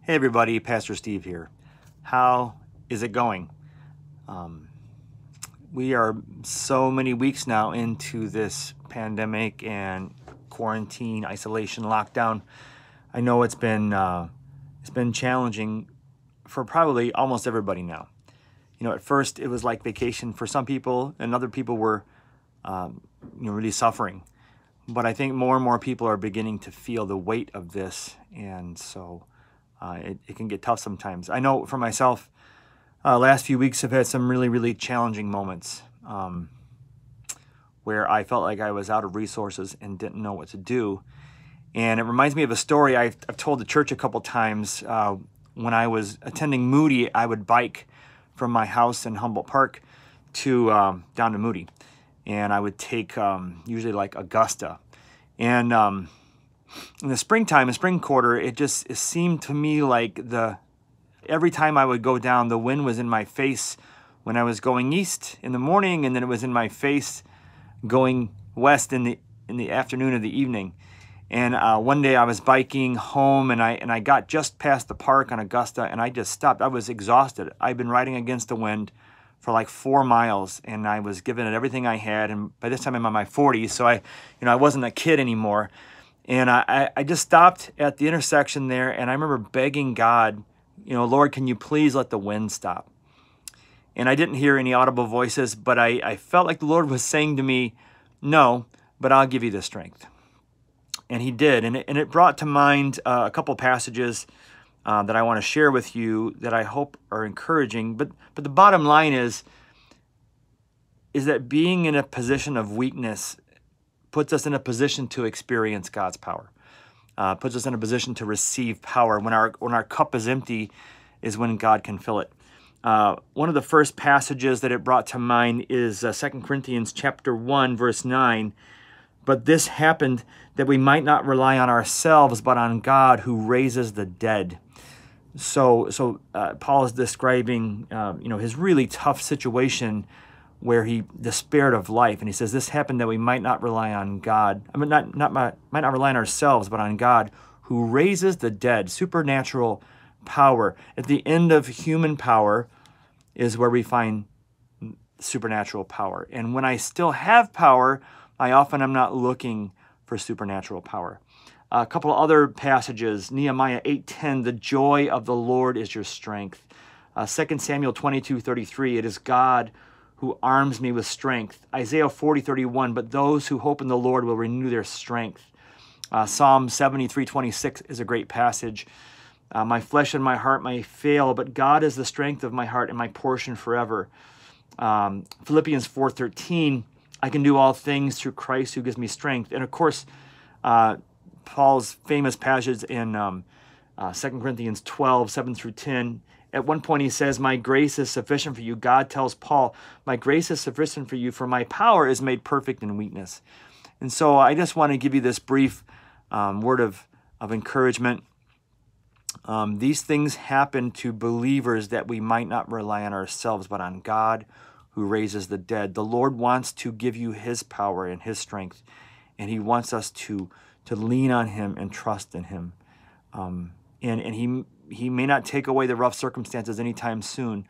Hey everybody, Pastor Steve here. How is it going? We are so many weeks now into this pandemic and quarantine, isolation, lockdown. I know it's been challenging for probably almost everybody now. You know, at first it was like vacation for some people, and other people were, really suffering. But I think more and more people are beginning to feel the weight of this, and so it can get tough sometimes. I know for myself, last few weeks have had some really challenging moments where I felt like I was out of resources and didn't know what to do. And it reminds me of a story I've told the church a couple times. When I was attending Moody, I would bike from my house in Humboldt Park to down to Moody. And I would take usually like Augusta. And in the springtime, the spring quarter, it seemed to me like every time I would go down, the wind was in my face when I was going east in the morning, and then it was in my face going west in the afternoon or the evening. And one day I was biking home, and I got just past the park on Augusta, and I just stopped. I was exhausted. I'd been riding against the wind for like 4 miles, and I was giving it everything I had. And by this time I'm in my 40s, so I wasn't a kid anymore. And I just stopped at the intersection there, and I remember begging God, Lord, can you please let the wind stop? And I didn't hear any audible voices, but I felt like the Lord was saying to me, no, but I'll give you the strength. And he did, and it brought to mind a couple passages that I want to share with you that I hope are encouraging. But the bottom line is that being in a position of weakness puts us in a position to experience God's power. Puts us in a position to receive power. When our cup is empty is when God can fill it. One of the first passages that it brought to mind is 2 Corinthians chapter 1, verse 9. But this happened that we might not rely on ourselves, but on God who raises the dead. So Paul is describing, his really tough situation where he despaired of life, and he says this happened that we might not rely on God. I mean, might not rely on ourselves, but on God who raises the dead. Supernatural power. At the end of human power is where we find supernatural power. And when I still have power, I often am not looking for supernatural power. A couple of other passages, Nehemiah 8:10, the joy of the Lord is your strength. 2 Samuel 22:33, it is God who arms me with strength. Isaiah 40:31, but those who hope in the Lord will renew their strength. Psalm 73:26 is a great passage. My flesh and my heart may fail, but God is the strength of my heart and my portion forever. Philippians 4:13, I can do all things through Christ who gives me strength. And of course, Paul's famous passage in 2 Corinthians 12:7-10. At one point he says, my grace is sufficient for you. God tells Paul, my grace is sufficient for you, for my power is made perfect in weakness. And so I just want to give you this brief word of encouragement. These things happen to believers that we might not rely on ourselves, but on God who raises the dead. The Lord wants to give you his power and his strength, and he wants us to lean on him and trust in him. And he may not take away the rough circumstances anytime soon,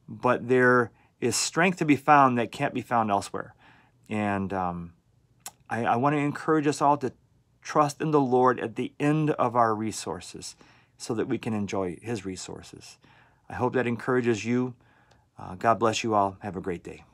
but there is strength to be found that can't be found elsewhere. And I want to encourage us all to trust in the Lord at the end of our resources so that we can enjoy his resources. I hope that encourages you. God bless you all. Have a great day.